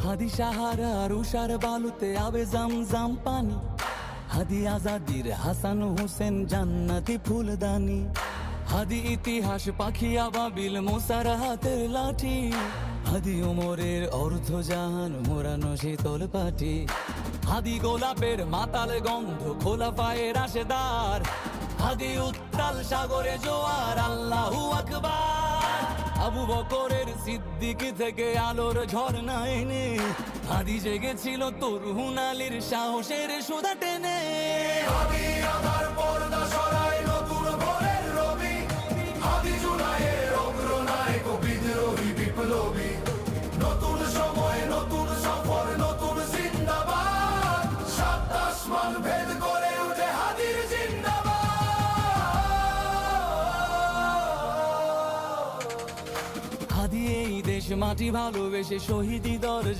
হাদি সাহারার উষার বালুতে আবে জাম পানি, হাদি আজাদির হাসান হোসেন জান্নাতি ফুলদানি, হাদি ইতিহাস পাখি আবাবিল মুসার হাতের লাঠি, হাদি ওমরের অর্ধ জাহান মোরানো শীতল পাটি, হাদি গোলাপের মাতাল গন্ধ খোলা পায়ের রাশেদার, হাদি উত্তাল সাগরে জোয়ার আল্লাহু আকবার। আবু বকরের সিদ্দিক থেকে আলোর ঝর্ণা এনে হাদি জেগেছিল তরুণ আলীর সাহসের সুধা টেনে। হাদি আধার পর্দা সরায় নতুন ভোরের রবি, হাদি জুলাইয়ের অগ্রনায়ক বিদ্রোহী বিপ্লবী, নতুন সময় নতুন সফর নতুন জিন্দাবাদ, সাত আসমান ভেদ করে উঠে হাদির জিন্দাবাদ। হাদি এই দেশ মাটি ভালোবেসে শহীদি দরজা